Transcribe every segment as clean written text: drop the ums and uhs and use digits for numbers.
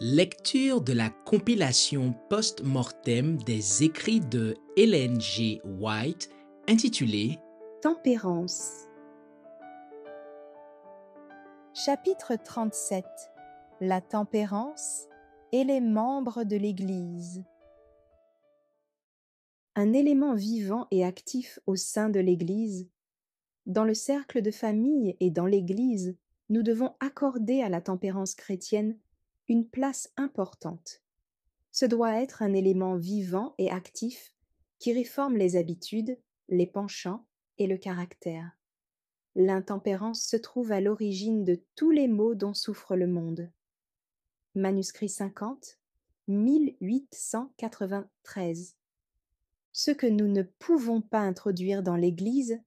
Lecture de la compilation post-mortem des écrits de Ellen G. White intitulée Tempérance. Chapitre 37. La tempérance et les membres de l'Église. Un élément vivant et actif au sein de l'Église. Dans le cercle de famille et dans l'Église, nous devons accorder à la tempérance chrétienne une place importante. Ce doit être un élément vivant et actif qui réforme les habitudes, les penchants et le caractère. L'intempérance se trouve à l'origine de tous les maux dont souffre le monde. Manuscrit 50, 1893. Ce que nous ne pouvons pas introduire dans l'Église,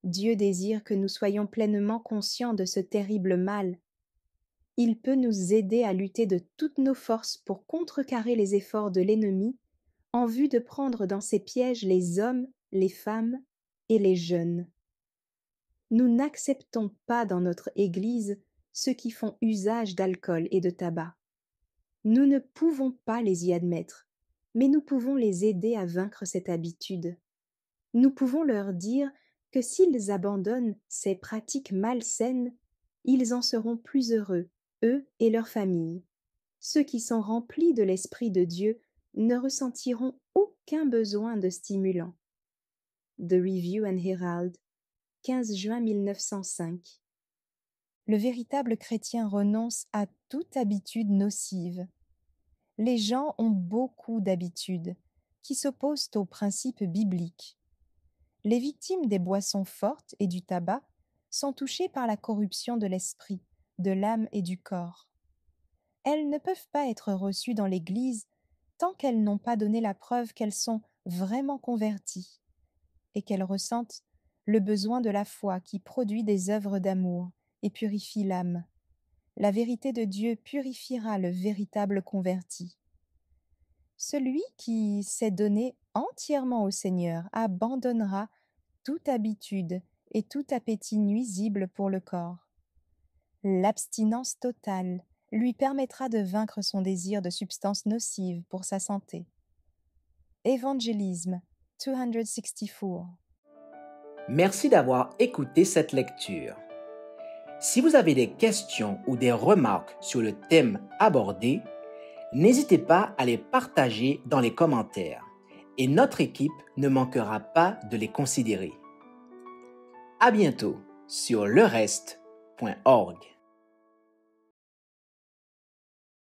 Dieu désire que nous soyons pleinement conscients de ce terrible mal. Il peut nous aider à lutter de toutes nos forces pour contrecarrer les efforts de l'ennemi en vue de prendre dans ses pièges les hommes, les femmes et les jeunes. Nous n'acceptons pas dans notre Église ceux qui font usage d'alcool et de tabac. Nous ne pouvons pas les y admettre, mais nous pouvons les aider à vaincre cette habitude. Nous pouvons leur dire que s'ils abandonnent ces pratiques malsaines, ils en seront plus heureux, eux et leurs familles. Ceux qui sont remplis de l'Esprit de Dieu ne ressentiront aucun besoin de stimulant. The Review and Herald, 15 juin 1905. Le véritable chrétien renonce à toute habitude nocive. Les gens ont beaucoup d'habitudes qui s'opposent aux principes bibliques. Les victimes des boissons fortes et du tabac sont touchées par la corruption de l'esprit, de l'âme et du corps. Elles ne peuvent pas être reçues dans l'Église tant qu'elles n'ont pas donné la preuve qu'elles sont vraiment converties et qu'elles ressentent le besoin de la foi qui produit des œuvres d'amour et purifie l'âme. La vérité de Dieu purifiera le véritable converti. Celui qui s'est donné entièrement au Seigneur abandonnera toute habitude et tout appétit nuisible pour le corps. L'abstinence totale lui permettra de vaincre son désir de substances nocives pour sa santé. Évangélisme 264. Merci d'avoir écouté cette lecture. Si vous avez des questions ou des remarques sur le thème abordé, n'hésitez pas à les partager dans les commentaires et notre équipe ne manquera pas de les considérer. À bientôt sur lereste.org.